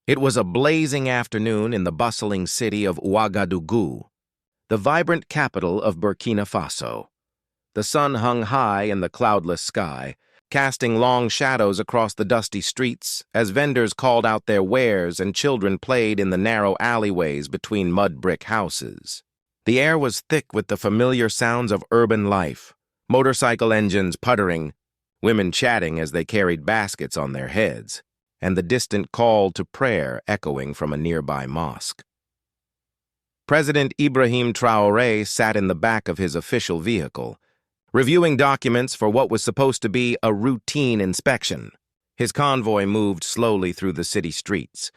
It was a blazing afternoon in the bustling city of Ouagadougou, the vibrant capital of Burkina Faso. The sun hung high in the cloudless sky, casting long shadows across the dusty streets as vendors called out their wares and children played in the narrow alleyways between mud brick houses. The air was thick with the familiar sounds of urban life, motorcycle engines puttering, women chatting as they carried baskets on their heads, and the distant call to prayer echoing from a nearby mosque. President Ibrahim Traoré sat in the back of his official vehicle, reviewing documents for what was supposed to be a routine inspection. His convoy moved slowly through the city streets,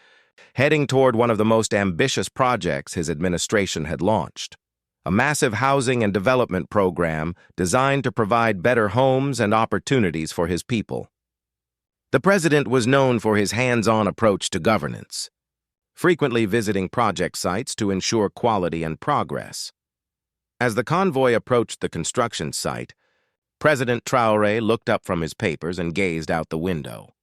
heading toward one of the most ambitious projects his administration had launched, a massive housing and development program designed to provide better homes and opportunities for his people. The president was known for his hands-on approach to governance, frequently visiting project sites to ensure quality and progress. As the convoy approached the construction site, President Traoré looked up from his papers and gazed out the window.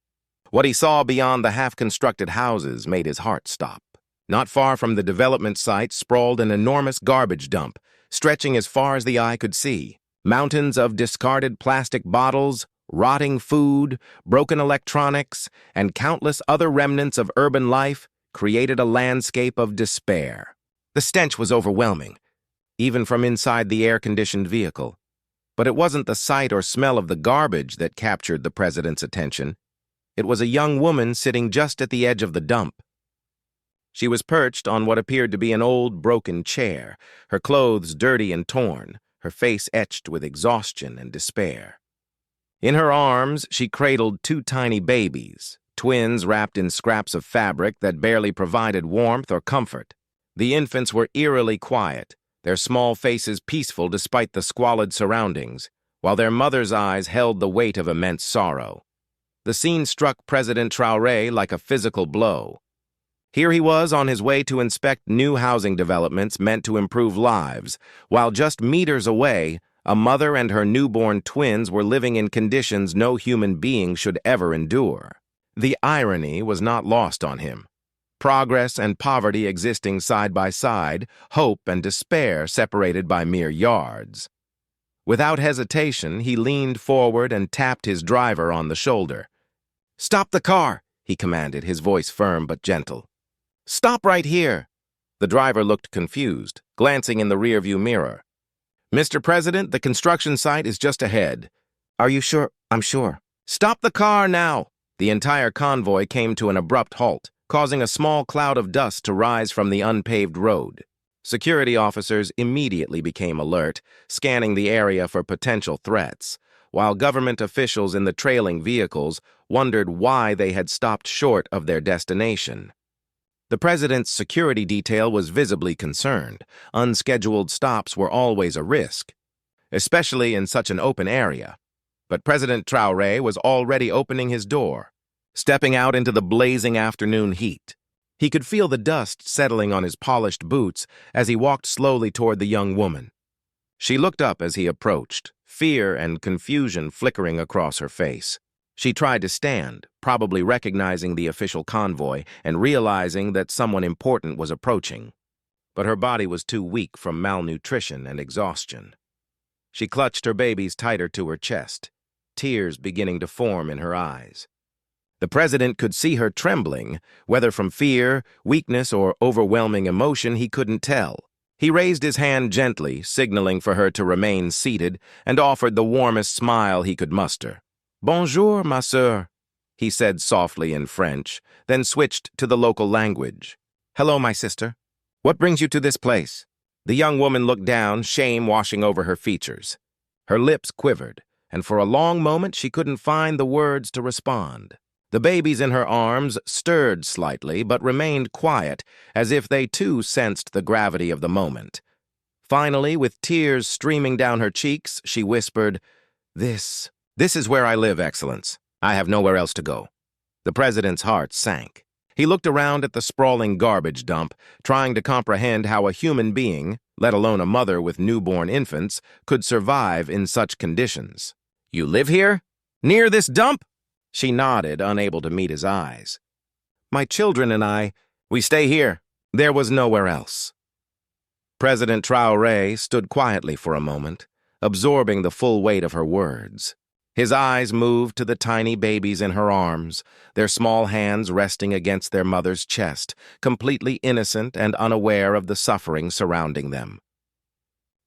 What he saw beyond the half-constructed houses made his heart stop. Not far from the development site sprawled an enormous garbage dump, stretching as far as the eye could see. Mountains of discarded plastic bottles, rotting food, broken electronics, and countless other remnants of urban life created a landscape of despair. The stench was overwhelming, even from inside the air-conditioned vehicle. But it wasn't the sight or smell of the garbage that captured the president's attention. It was a young woman sitting just at the edge of the dump. She was perched on what appeared to be an old, broken chair, her clothes dirty and torn, her face etched with exhaustion and despair. In her arms, she cradled two tiny babies, twins wrapped in scraps of fabric that barely provided warmth or comfort. The infants were eerily quiet, their small faces peaceful despite the squalid surroundings, while their mother's eyes held the weight of immense sorrow. The scene struck President Traoré like a physical blow. Here he was on his way to inspect new housing developments meant to improve lives, while just meters away, a mother and her newborn twins were living in conditions no human being should ever endure. The irony was not lost on him. Progress and poverty existing side by side, hope and despair separated by mere yards. Without hesitation, he leaned forward and tapped his driver on the shoulder. "Stop the car," he commanded, his voice firm but gentle. "Stop right here." The driver looked confused, glancing in the rearview mirror. "Mr. President, the construction site is just ahead." "Are you sure?" "I'm sure." "Stop the car now." The entire convoy came to an abrupt halt, causing a small cloud of dust to rise from the unpaved road. Security officers immediately became alert, scanning the area for potential threats, while government officials in the trailing vehicles wondered why they had stopped short of their destination. The president's security detail was visibly concerned. Unscheduled stops were always a risk, especially in such an open area. But President Traoré was already opening his door, stepping out into the blazing afternoon heat. He could feel the dust settling on his polished boots as he walked slowly toward the young woman. She looked up as he approached, fear and confusion flickering across her face. She tried to stand, probably recognizing the official convoy and realizing that someone important was approaching. But her body was too weak from malnutrition and exhaustion. She clutched her babies tighter to her chest, tears beginning to form in her eyes. The president could see her trembling, whether from fear, weakness, or overwhelming emotion, he couldn't tell. He raised his hand gently, signaling for her to remain seated, and offered the warmest smile he could muster. "Bonjour, ma sœur," he said softly in French, then switched to the local language. "Hello, my sister. What brings you to this place?" The young woman looked down, shame washing over her features. Her lips quivered, and for a long moment she couldn't find the words to respond. The babies in her arms stirred slightly, but remained quiet, as if they too sensed the gravity of the moment. Finally, with tears streaming down her cheeks, she whispered, This is where I live, Excellence. I have nowhere else to go." The president's heart sank. He looked around at the sprawling garbage dump, trying to comprehend how a human being, let alone a mother with newborn infants, could survive in such conditions. "You live here? Near this dump?" She nodded, unable to meet his eyes. My children and I, we stay here. There was nowhere else. President Traoré stood quietly for a moment, absorbing the full weight of her words. His eyes moved to the tiny babies in her arms, their small hands resting against their mother's chest, completely innocent and unaware of the suffering surrounding them.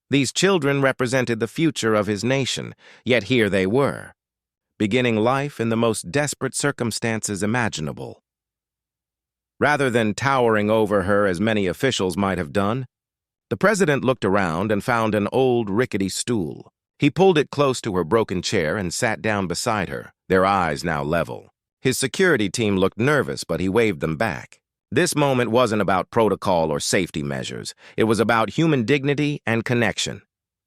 These children represented the future of his nation, yet here they were, beginning life in the most desperate circumstances imaginable. Rather than towering over her as many officials might have done, the president looked around and found an old, rickety stool. He pulled it close to her broken chair and sat down beside her, their eyes now level. His security team looked nervous, but he waved them back. This moment wasn't about protocol or safety measures. It was about human dignity and connection.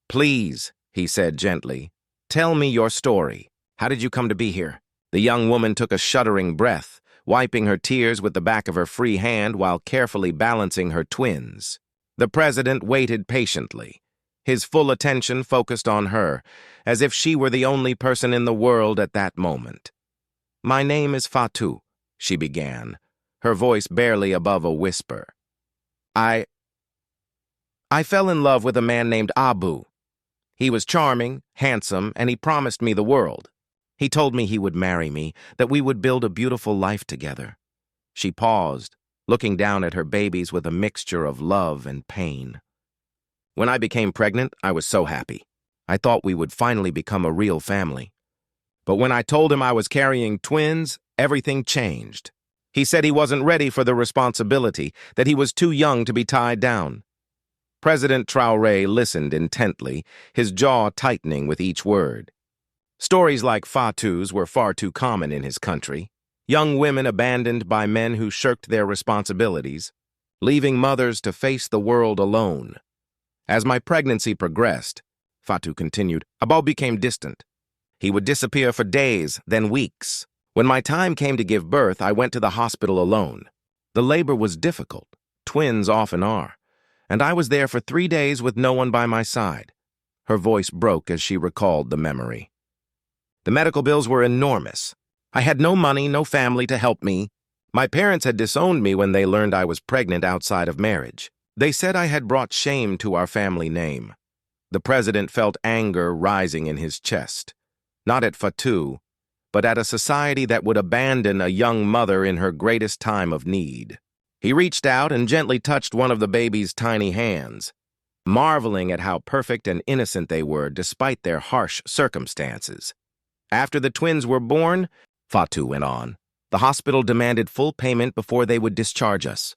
"Please," he said gently, "tell me your story. How did you come to be here?" The young woman took a shuddering breath, wiping her tears with the back of her free hand while carefully balancing her twins. The president waited patiently, his full attention focused on her, as if she were the only person in the world at that moment. "My name is Fatou," she began, her voice barely above a whisper. I fell in love with a man named Abu. He was charming, handsome, and he promised me the world. He told me he would marry me, that we would build a beautiful life together." She paused, looking down at her babies with a mixture of love and pain. "When I became pregnant, I was so happy. I thought we would finally become a real family. But when I told him I was carrying twins, everything changed. He said he wasn't ready for the responsibility, that he was too young to be tied down." President Traoré listened intently, his jaw tightening with each word. Stories like Fatou's were far too common in his country. Young women abandoned by men who shirked their responsibilities, leaving mothers to face the world alone. "As my pregnancy progressed," Fatou continued, "Abou became distant. He would disappear for days, then weeks. When my time came to give birth, I went to the hospital alone. The labor was difficult. Twins often are. And I was there for 3 days with no one by my side." Her voice broke as she recalled the memory. "The medical bills were enormous. I had no money, no family to help me. My parents had disowned me when they learned I was pregnant outside of marriage. They said I had brought shame to our family name." The president felt anger rising in his chest, not at Fatou, but at a society that would abandon a young mother in her greatest time of need. He reached out and gently touched one of the baby's tiny hands, marveling at how perfect and innocent they were despite their harsh circumstances. "After the twins were born," Fatou went on, "the hospital demanded full payment before they would discharge us.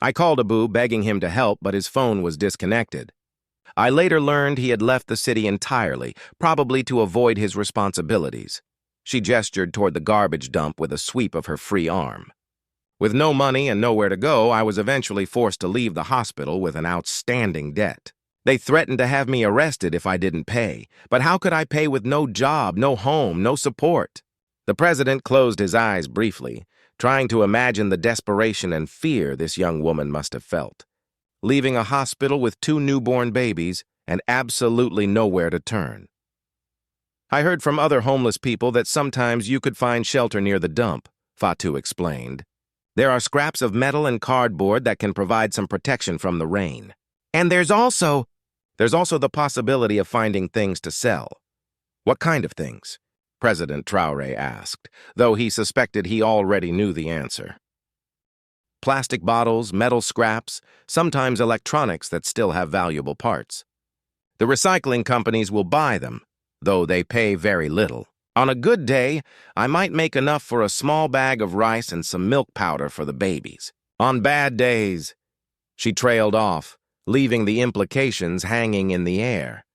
I called Abu, begging him to help, but his phone was disconnected. I later learned he had left the city entirely, probably to avoid his responsibilities." She gestured toward the garbage dump with a sweep of her free arm. "With no money and nowhere to go, I was eventually forced to leave the hospital with an outstanding debt. They threatened to have me arrested if I didn't pay, but how could I pay with no job, no home, no support?" The president closed his eyes briefly, trying to imagine the desperation and fear this young woman must have felt, leaving a hospital with 2 newborn babies and absolutely nowhere to turn. "I heard from other homeless people that sometimes you could find shelter near the dump," Fatou explained. "There are scraps of metal and cardboard that can provide some protection from the rain. And there's also the possibility of finding things to sell." "What kind of things?" President Traoré asked, though he suspected he already knew the answer. "Plastic bottles, metal scraps, sometimes electronics that still have valuable parts. The recycling companies will buy them, though they pay very little. On a good day, I might make enough for a small bag of rice and some milk powder for the babies. On bad days," she trailed off, leaving the implications hanging in the air.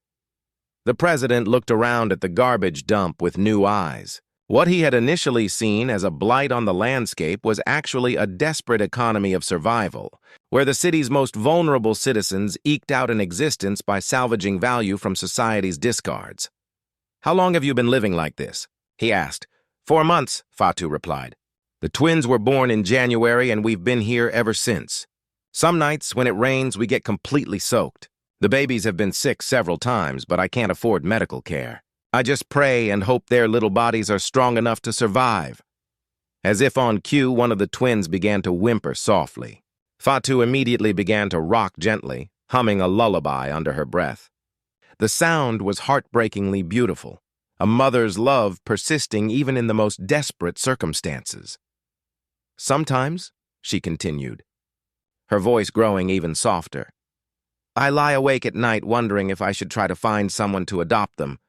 The president looked around at the garbage dump with new eyes. What he had initially seen as a blight on the landscape was actually a desperate economy of survival, where the city's most vulnerable citizens eked out an existence by salvaging value from society's discards. "How long have you been living like this?" he asked. 4 months, Fatou replied. "The twins were born in January and we've been here ever since. Some nights, when it rains, we get completely soaked. The babies have been sick several times, but I can't afford medical care. I just pray and hope their little bodies are strong enough to survive." As if on cue, one of the twins began to whimper softly. Fatu immediately began to rock gently, humming a lullaby under her breath. The sound was heartbreakingly beautiful, a mother's love persisting even in the most desperate circumstances. Sometimes, she continued, her voice growing even softer, I lie awake at night wondering if I should try to find someone to adopt them.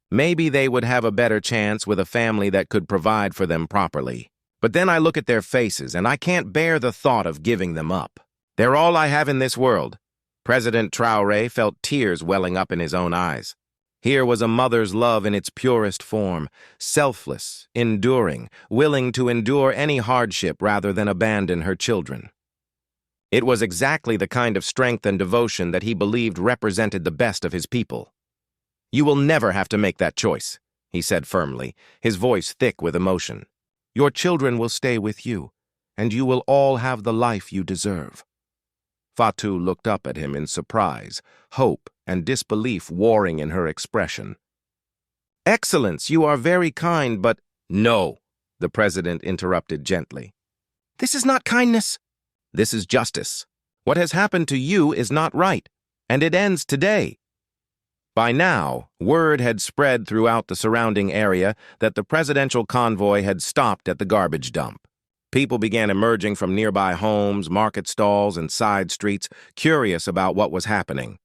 Maybe they would have a better chance with a family that could provide for them properly. But then I look at their faces and I can't bear the thought of giving them up. They're all I have in this world. President Traoré felt tears welling up in his own eyes. Here was a mother's love in its purest form, selfless, enduring, willing to endure any hardship rather than abandon her children. It was exactly the kind of strength and devotion that he believed represented the best of his people. You will never have to make that choice, he said firmly, his voice thick with emotion. Your children will stay with you, and you will all have the life you deserve. Fatu looked up at him in surprise, hope and disbelief warring in her expression. Excellence, you are very kind, but— No, the president interrupted gently. This is not kindness. This is justice. What has happened to you is not right, and it ends today. By now, word had spread throughout the surrounding area that the presidential convoy had stopped at the garbage dump. People began emerging from nearby homes, market stalls, and side streets, curious about what was happening.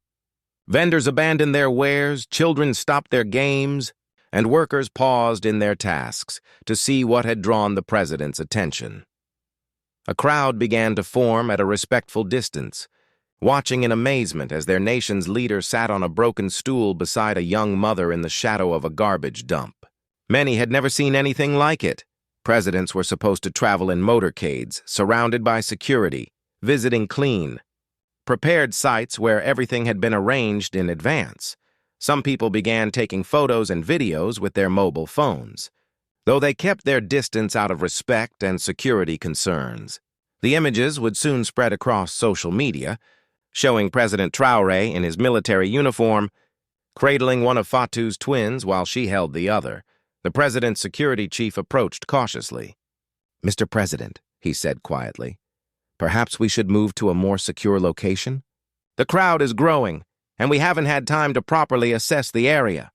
Vendors abandoned their wares, children stopped their games, and workers paused in their tasks to see what had drawn the president's attention. A crowd began to form at a respectful distance, watching in amazement as their nation's leader sat on a broken stool beside a young mother in the shadow of a garbage dump. Many had never seen anything like it. Presidents were supposed to travel in motorcades, surrounded by security, visiting clean, prepared sites where everything had been arranged in advance. Some people began taking photos and videos with their mobile phones, though they kept their distance out of respect and security concerns. The images would soon spread across social media, showing President Traoré in his military uniform, cradling one of Fatu's twins while she held the other. The president's security chief approached cautiously. Mr. President, he said quietly, perhaps we should move to a more secure location? The crowd is growing, and we haven't had time to properly assess the area.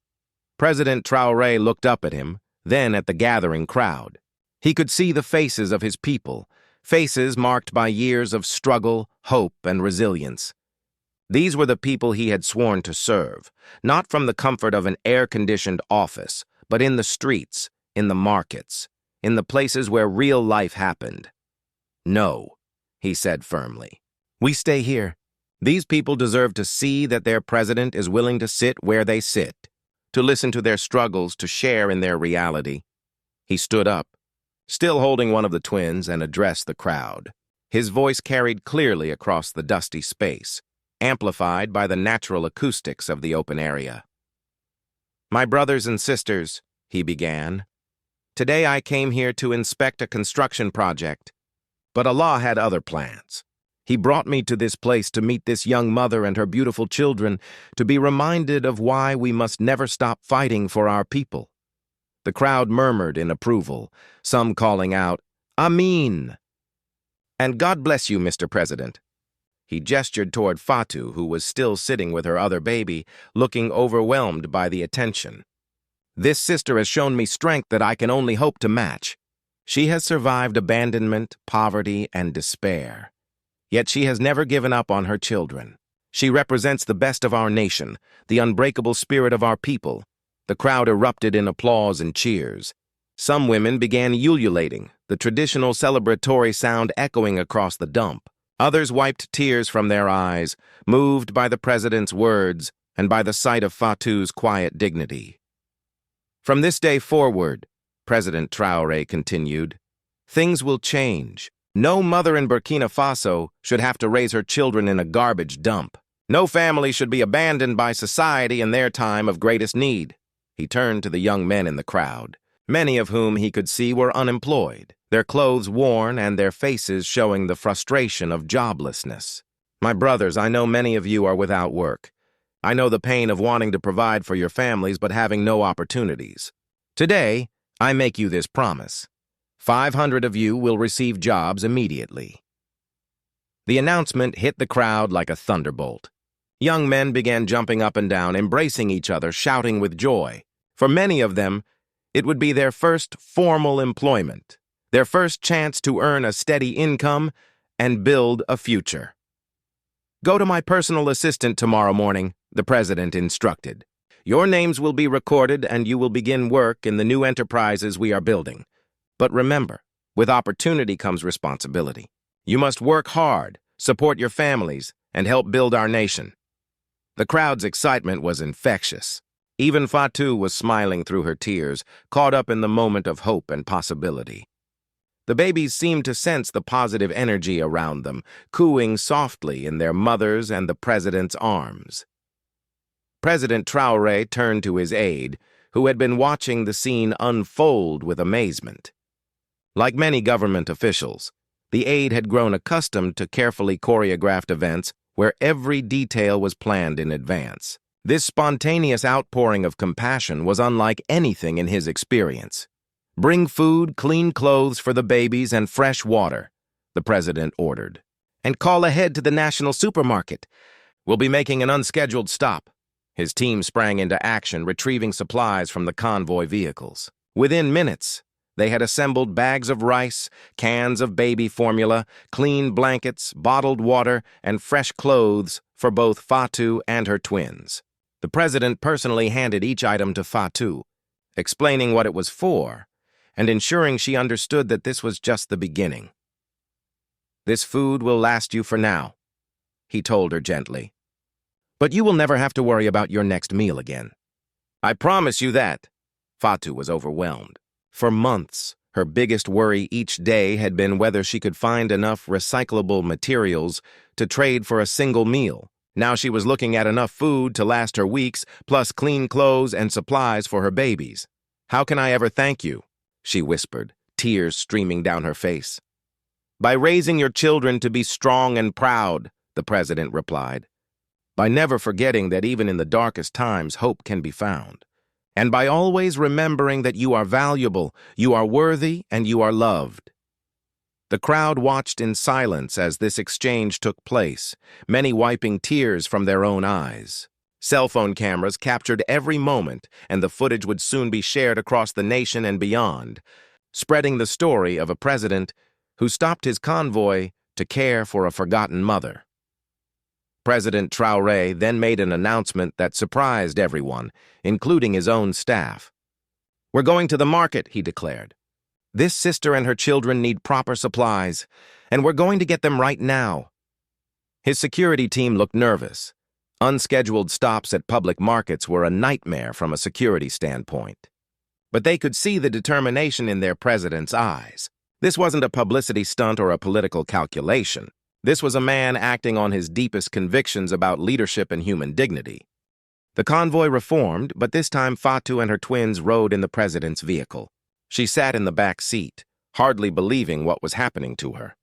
President Traoré looked up at him, then at the gathering crowd. He could see the faces of his people, faces marked by years of struggle, hope, and resilience. These were the people he had sworn to serve, not from the comfort of an air-conditioned office, but in the streets, in the markets, in the places where real life happened. No, he said firmly. We stay here. These people deserve to see that their president is willing to sit where they sit, to listen to their struggles, to share in their reality. He stood up, still holding one of the twins, and addressed the crowd. His voice carried clearly across the dusty space, amplified by the natural acoustics of the open area. My brothers and sisters, he began, today I came here to inspect a construction project, but Allah had other plans. He brought me to this place to meet this young mother and her beautiful children, to be reminded of why we must never stop fighting for our people. The crowd murmured in approval, some calling out, Amin. And God bless you, Mr. President. He gestured toward Fatu, who was still sitting with her other baby, looking overwhelmed by the attention. This sister has shown me strength that I can only hope to match. She has survived abandonment, poverty, and despair. Yet she has never given up on her children. She represents the best of our nation, the unbreakable spirit of our people. The crowd erupted in applause and cheers. Some women began ululating, the traditional celebratory sound echoing across the dump. Others wiped tears from their eyes, moved by the president's words and by the sight of Fatu's quiet dignity. From this day forward, President Traoré continued, things will change. No mother in Burkina Faso should have to raise her children in a garbage dump. No family should be abandoned by society in their time of greatest need. He turned to the young men in the crowd, many of whom he could see were unemployed, their clothes worn and their faces showing the frustration of joblessness. My brothers, I know many of you are without work. I know the pain of wanting to provide for your families but having no opportunities. Today, I make you this promise. 500 of you will receive jobs immediately. The announcement hit the crowd like a thunderbolt. Young men began jumping up and down, embracing each other, shouting with joy. For many of them, it would be their first formal employment, their first chance to earn a steady income and build a future. "Go to my personal assistant tomorrow morning," the president instructed. "Your names will be recorded and you will begin work in the new enterprises we are building. But remember, with opportunity comes responsibility. You must work hard, support your families, and help build our nation." The crowd's excitement was infectious. Even Fatou was smiling through her tears, caught up in the moment of hope and possibility. The babies seemed to sense the positive energy around them, cooing softly in their mother's and the president's arms. President Traoré turned to his aide, who had been watching the scene unfold with amazement. Like many government officials, the aide had grown accustomed to carefully choreographed events where every detail was planned in advance. This spontaneous outpouring of compassion was unlike anything in his experience. "Bring food, clean clothes for the babies, and fresh water," the president ordered. "And call ahead to the national supermarket. We'll be making an unscheduled stop." His team sprang into action, retrieving supplies from the convoy vehicles. Within minutes, they had assembled bags of rice, cans of baby formula, clean blankets, bottled water, and fresh clothes for both Fatou and her twins. The president personally handed each item to Fatou, explaining what it was for, and ensuring she understood that this was just the beginning. "This food will last you for now," he told her gently. "But you will never have to worry about your next meal again. I promise you that." Fatou was overwhelmed. For months, her biggest worry each day had been whether she could find enough recyclable materials to trade for a single meal. Now she was looking at enough food to last her weeks, plus clean clothes and supplies for her babies. "How can I ever thank you?" she whispered, tears streaming down her face. "By raising your children to be strong and proud," the president replied. "By never forgetting that even in the darkest times, hope can be found. And by always remembering that you are valuable, you are worthy, and you are loved." The crowd watched in silence as this exchange took place, many wiping tears from their own eyes. Cell phone cameras captured every moment, and the footage would soon be shared across the nation and beyond, spreading the story of a president who stopped his convoy to care for a forgotten mother. President Traoré then made an announcement that surprised everyone, including his own staff. "We're going to the market," he declared. "This sister and her children need proper supplies, and we're going to get them right now." His security team looked nervous. Unscheduled stops at public markets were a nightmare from a security standpoint. But they could see the determination in their president's eyes. This wasn't a publicity stunt or a political calculation. This was a man acting on his deepest convictions about leadership and human dignity. The convoy reformed, but this time Fatou and her twins rode in the president's vehicle. She sat in the back seat, hardly believing what was happening to her.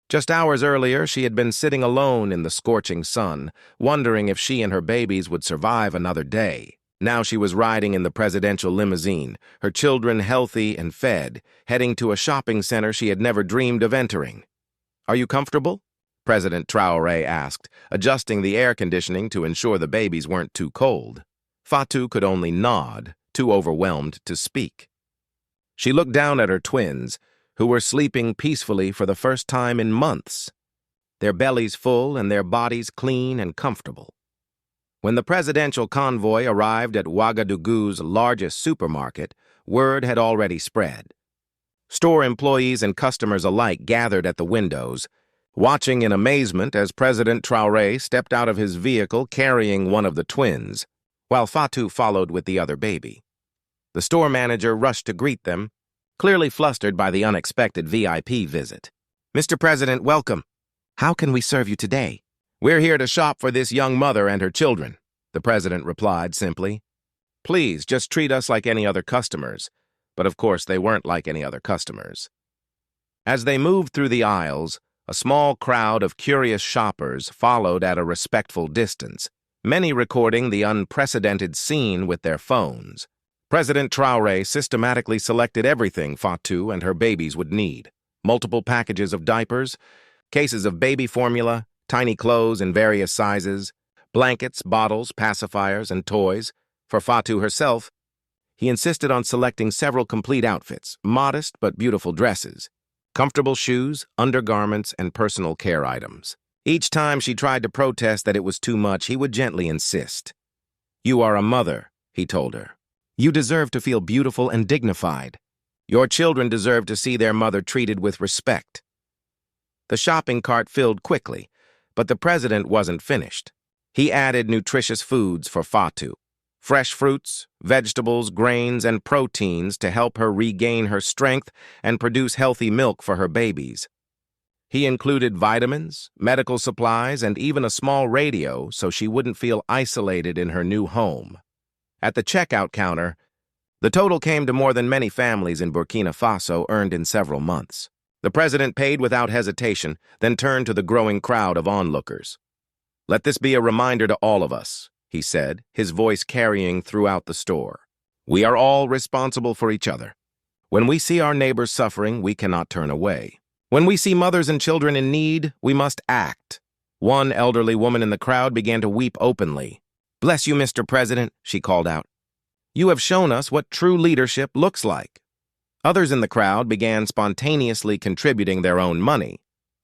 Just hours earlier, she had been sitting alone in the scorching sun, wondering if she and her babies would survive another day. Now she was riding in the presidential limousine, her children healthy and fed, heading to a shopping center she had never dreamed of entering. "Are you comfortable?" President Traoré asked, adjusting the air conditioning to ensure the babies weren't too cold. Fatou could only nod, too overwhelmed to speak. She looked down at her twins, who were sleeping peacefully for the first time in months, their bellies full and their bodies clean and comfortable. When the presidential convoy arrived at Ouagadougou's largest supermarket, word had already spread. Store employees and customers alike gathered at the windows, watching in amazement as President Traoré stepped out of his vehicle carrying one of the twins, while Fatou followed with the other baby. The store manager rushed to greet them, clearly flustered by the unexpected VIP visit. "Mr. President, welcome. How can we serve you today?" "We're here to shop for this young mother and her children," the president replied simply. "Please, just treat us like any other customers." But of course, they weren't like any other customers. As they moved through the aisles, a small crowd of curious shoppers followed at a respectful distance, many recording the unprecedented scene with their phones. President Traoré systematically selected everything Fatou and her babies would need. Multiple packages of diapers, cases of baby formula, tiny clothes in various sizes, blankets, bottles, pacifiers, and toys. For Fatou herself, he insisted on selecting several complete outfits, modest but beautiful dresses, comfortable shoes, undergarments, and personal care items. Each time she tried to protest that it was too much, he would gently insist. "You are a mother," he told her. "You deserve to feel beautiful and dignified. Your children deserve to see their mother treated with respect." The shopping cart filled quickly, but the president wasn't finished. He added nutritious foods for Fatou. Fresh fruits, vegetables, grains, and proteins to help her regain her strength and produce healthy milk for her babies. He included vitamins, medical supplies, and even a small radio so she wouldn't feel isolated in her new home. At the checkout counter, the total came to more than many families in Burkina Faso earned in several months. The president paid without hesitation, then turned to the growing crowd of onlookers. "Let this be a reminder to all of us," he said, his voice carrying throughout the store. "We are all responsible for each other. When we see our neighbors suffering, we cannot turn away. When we see mothers and children in need, we must act." One elderly woman in the crowd began to weep openly. "Bless you, Mr. President," she called out. "You have shown us what true leadership looks like." Others in the crowd began spontaneously contributing their own money,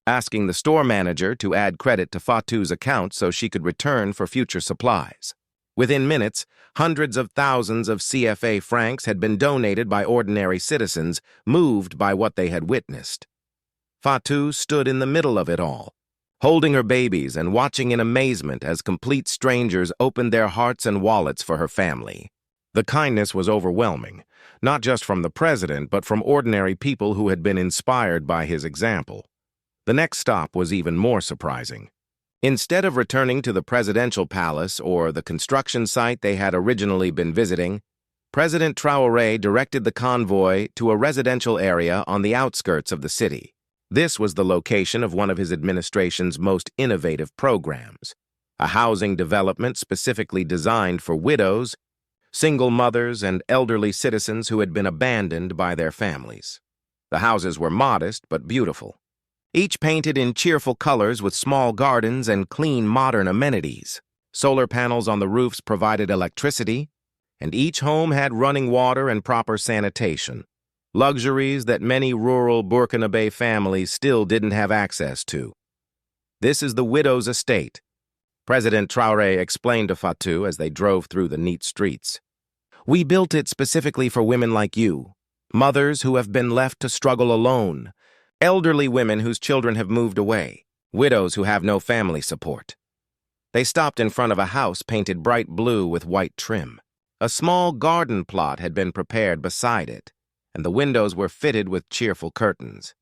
asking the store manager to add credit to Fatou's account so she could return for future supplies. Within minutes, hundreds of thousands of CFA francs had been donated by ordinary citizens, moved by what they had witnessed. Fatou stood in the middle of it all, holding her babies and watching in amazement as complete strangers opened their hearts and wallets for her family. The kindness was overwhelming, not just from the president, but from ordinary people who had been inspired by his example. The next stop was even more surprising. Instead of returning to the presidential palace or the construction site they had originally been visiting, President Traoré directed the convoy to a residential area on the outskirts of the city. This was the location of one of his administration's most innovative programs, a housing development specifically designed for widows, single mothers, and elderly citizens who had been abandoned by their families. The houses were modest but beautiful, each painted in cheerful colors with small gardens and clean modern amenities. Solar panels on the roofs provided electricity, and each home had running water and proper sanitation, luxuries that many rural Burkina families still didn't have access to. "This is the widow's estate," President Traoré explained to Fatou as they drove through the neat streets. "We built it specifically for women like you, mothers who have been left to struggle alone, elderly women whose children have moved away, widows who have no family support." They stopped in front of a house painted bright blue with white trim. A small garden plot had been prepared beside it, and the windows were fitted with cheerful curtains.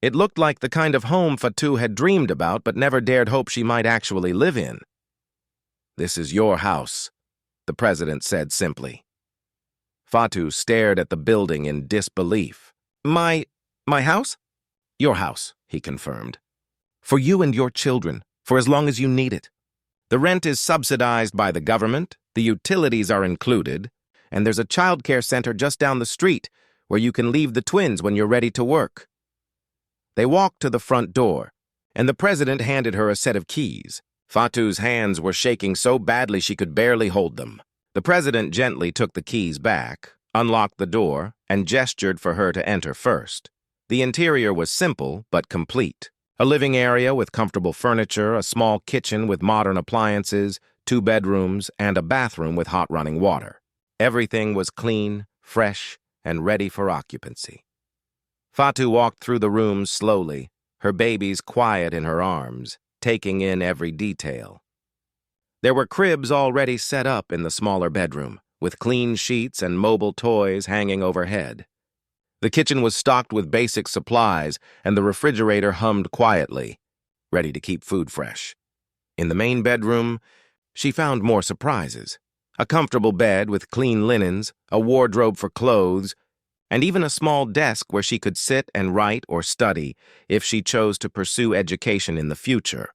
It looked like the kind of home Fatou had dreamed about but never dared hope she might actually live in. "This is your house," the president said simply. Fatou stared at the building in disbelief. My house?" "Your house," he confirmed. "For you and your children, for as long as you need it. The rent is subsidized by the government, the utilities are included, and there's a childcare center just down the street where you can leave the twins when you're ready to work." They walked to the front door, and the president handed her a set of keys. Fatou's hands were shaking so badly she could barely hold them. The president gently took the keys back, unlocked the door, and gestured for her to enter first. The interior was simple but complete. A living area with comfortable furniture, a small kitchen with modern appliances, 2 bedrooms, and a bathroom with hot running water. Everything was clean, fresh, and ready for occupancy. Fatou walked through the rooms slowly, her babies quiet in her arms, taking in every detail. There were cribs already set up in the smaller bedroom, with clean sheets and mobile toys hanging overhead. The kitchen was stocked with basic supplies, and the refrigerator hummed quietly, ready to keep food fresh. In the main bedroom, she found more surprises. A comfortable bed with clean linens, a wardrobe for clothes, and even a small desk where she could sit and write or study if she chose to pursue education in the future.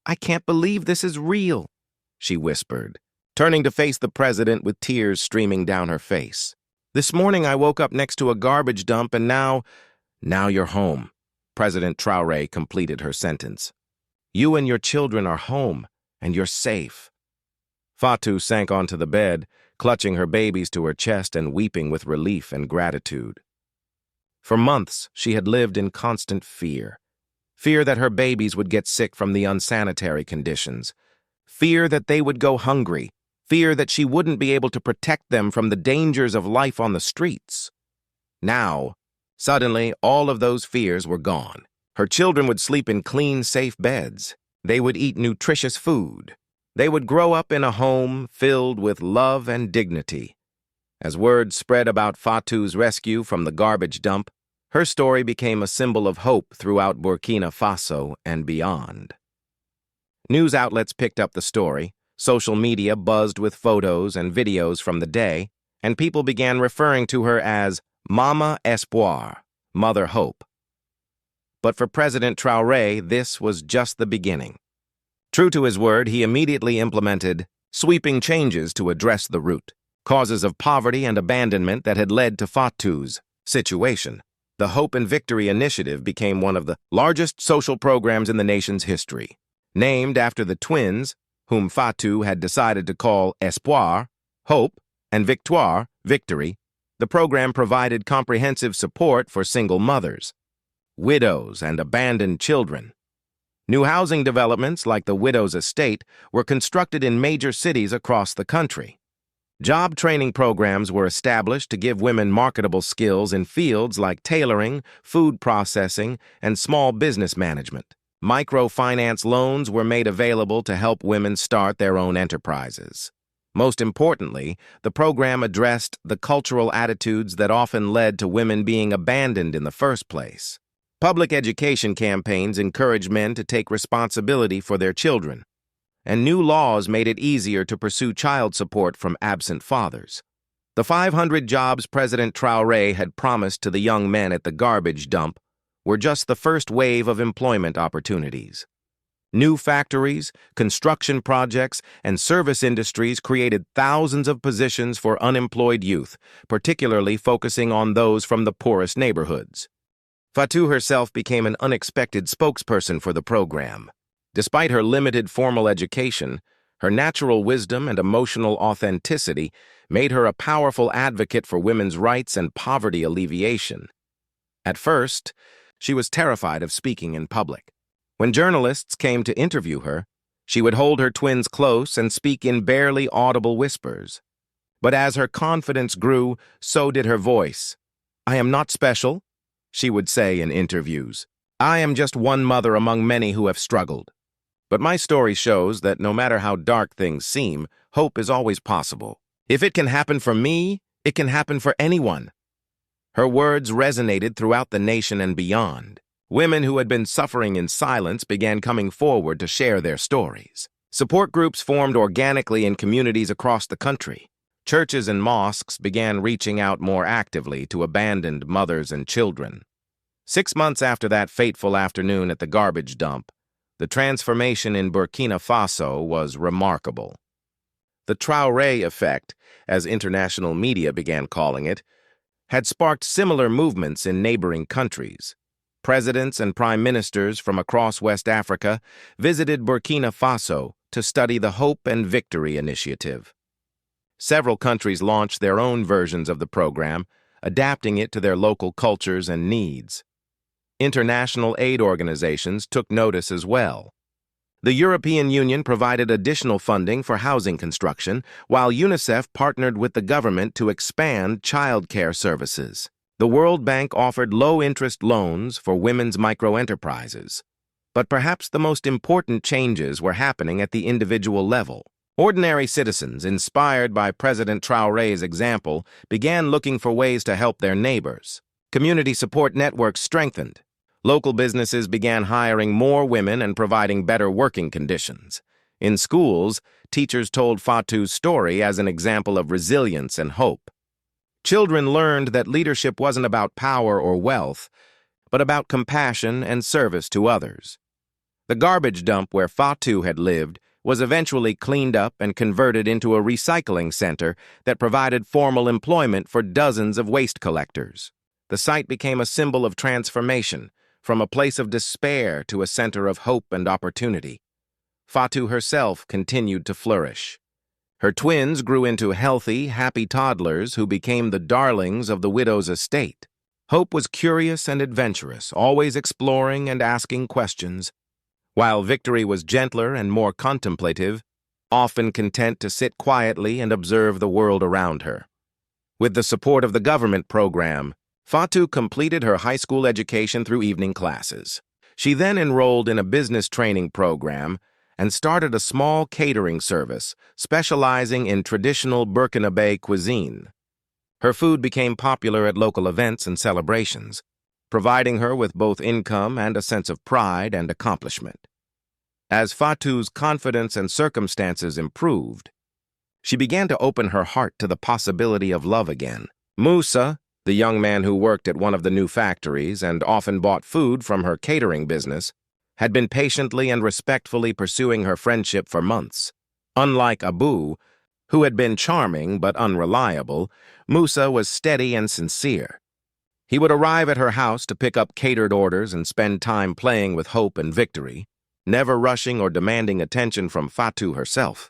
"I can't believe this is real," she whispered, turning to face the president with tears streaming down her face. "This morning I woke up next to a garbage dump and now you're home." President Traoré completed her sentence. "You and your children are home, and you're safe." Fatou sank onto the bed, clutching her babies to her chest and weeping with relief and gratitude. For months, she had lived in constant fear. Fear that her babies would get sick from the unsanitary conditions. Fear that they would go hungry. Fear that she wouldn't be able to protect them from the dangers of life on the streets. Now, suddenly, all of those fears were gone. Her children would sleep in clean, safe beds. They would eat nutritious food. They would grow up in a home filled with love and dignity. As word spread about Fatou's rescue from the garbage dump, her story became a symbol of hope throughout Burkina Faso and beyond. News outlets picked up the story, social media buzzed with photos and videos from the day, and people began referring to her as Mama Espoir, Mother Hope. But for President Traoré, this was just the beginning. True to his word, he immediately implemented sweeping changes to address the root causes of poverty and abandonment that had led to Fatou's situation. The Hope and Victory Initiative became one of the largest social programs in the nation's history. Named after the twins, whom Fatou had decided to call Espoir, Hope, and Victoire, Victory, the program provided comprehensive support for single mothers, widows, and abandoned children. New housing developments like the Widow's Estate were constructed in major cities across the country. Job training programs were established to give women marketable skills in fields like tailoring, food processing, and small business management. Microfinance loans were made available to help women start their own enterprises. Most importantly, the program addressed the cultural attitudes that often led to women being abandoned in the first place. Public education campaigns encouraged men to take responsibility for their children, and new laws made it easier to pursue child support from absent fathers. The 500 jobs President Traoré had promised to the young men at the garbage dump were just the first wave of employment opportunities. New factories, construction projects, and service industries created thousands of positions for unemployed youth, particularly focusing on those from the poorest neighborhoods. Fatou herself became an unexpected spokesperson for the program. Despite her limited formal education, her natural wisdom and emotional authenticity made her a powerful advocate for women's rights and poverty alleviation. At first, she was terrified of speaking in public. When journalists came to interview her, she would hold her twins close and speak in barely audible whispers. But as her confidence grew, so did her voice. "I am not special," she would say in interviews. "I am just one mother among many who have struggled. But my story shows that no matter how dark things seem, hope is always possible. If it can happen for me, it can happen for anyone." Her words resonated throughout the nation and beyond. Women who had been suffering in silence began coming forward to share their stories. Support groups formed organically in communities across the country. Churches and mosques began reaching out more actively to abandoned mothers and children. 6 months after that fateful afternoon at the garbage dump, the transformation in Burkina Faso was remarkable. The Traoré effect, as international media began calling it, had sparked similar movements in neighboring countries. Presidents and prime ministers from across West Africa visited Burkina Faso to study the Hope and Victory Initiative. Several countries launched their own versions of the program, adapting it to their local cultures and needs. International aid organizations took notice as well. The European Union provided additional funding for housing construction, while UNICEF partnered with the government to expand child care services. The World Bank offered low-interest loans for women's microenterprises. But perhaps the most important changes were happening at the individual level. Ordinary citizens, inspired by President Traoré's example, began looking for ways to help their neighbors. Community support networks strengthened. Local businesses began hiring more women and providing better working conditions. In schools, teachers told Fatou's story as an example of resilience and hope. Children learned that leadership wasn't about power or wealth, but about compassion and service to others. The garbage dump where Fatou had lived was eventually cleaned up and converted into a recycling center that provided formal employment for dozens of waste collectors. The site became a symbol of transformation, from a place of despair to a center of hope and opportunity. Fatou herself continued to flourish. Her twins grew into healthy, happy toddlers who became the darlings of the widow's estate. Hope was curious and adventurous, always exploring and asking questions, while Victory was gentler and more contemplative, often content to sit quietly and observe the world around her. With the support of the government program, Fatou completed her high school education through evening classes. She then enrolled in a business training program and started a small catering service specializing in traditional Burkina cuisine. Her food became popular at local events and celebrations, providing her with both income and a sense of pride and accomplishment. As Fatou's confidence and circumstances improved, she began to open her heart to the possibility of love again. Musa, the young man who worked at one of the new factories and often bought food from her catering business, had been patiently and respectfully pursuing her friendship for months. Unlike Abu, who had been charming but unreliable, Musa was steady and sincere. He would arrive at her house to pick up catered orders and spend time playing with Hope and Victory, never rushing or demanding attention from Fatou herself.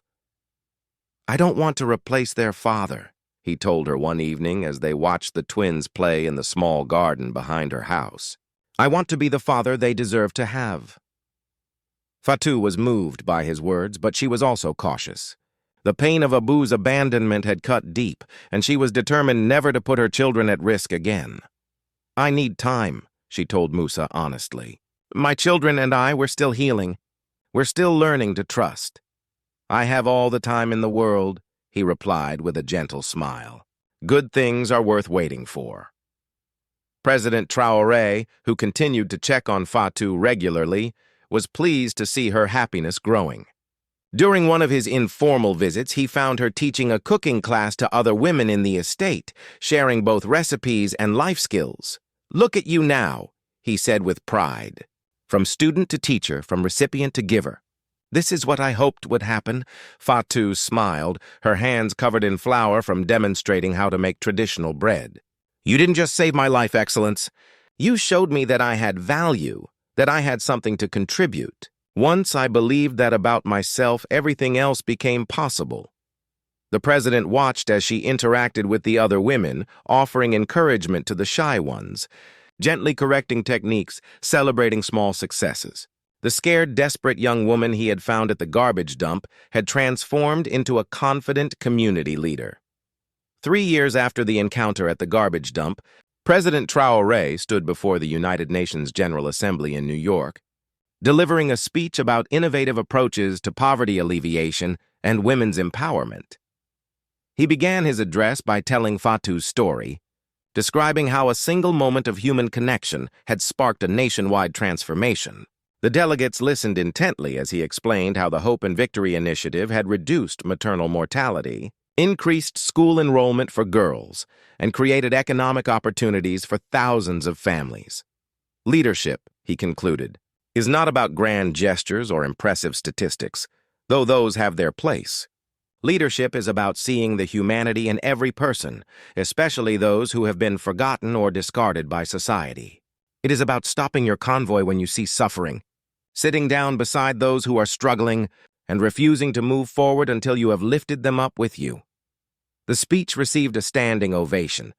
"I don't want to replace their father," he told her one evening as they watched the twins play in the small garden behind her house. "I want to be the father they deserve to have." Fatou was moved by his words, but she was also cautious. The pain of Abu's abandonment had cut deep, and she was determined never to put her children at risk again. "I need time," she told Musa honestly. "My children and I, we're still healing. We're still learning to trust." "I have all the time in the world," he replied with a gentle smile. "Good things are worth waiting for." President Traoré, who continued to check on Fatou regularly, was pleased to see her happiness growing. During one of his informal visits, he found her teaching a cooking class to other women in the estate, sharing both recipes and life skills. "Look at you now," he said with pride. "From student to teacher, from recipient to giver. This is what I hoped would happen." Fatou smiled, her hands covered in flour from demonstrating how to make traditional bread. "You didn't just save my life, Excellence. You showed me that I had value, that I had something to contribute. Once I believed that about myself, everything else became possible." The president watched as she interacted with the other women, offering encouragement to the shy ones, gently correcting techniques, celebrating small successes. The scared, desperate young woman he had found at the garbage dump had transformed into a confident community leader. 3 years after the encounter at the garbage dump, President Traoré stood before the United Nations General Assembly in New York, delivering a speech about innovative approaches to poverty alleviation and women's empowerment. He began his address by telling Fatou's story, describing how a single moment of human connection had sparked a nationwide transformation. The delegates listened intently as he explained how the Hope and Victory initiative had reduced maternal mortality, increased school enrollment for girls, and created economic opportunities for thousands of families. "Leadership," he concluded, "is not about grand gestures or impressive statistics, though those have their place. Leadership is about seeing the humanity in every person, especially those who have been forgotten or discarded by society. It is about stopping your convoy when you see suffering, sitting down beside those who are struggling, and refusing to move forward until you have lifted them up with you." The speech received a standing ovation,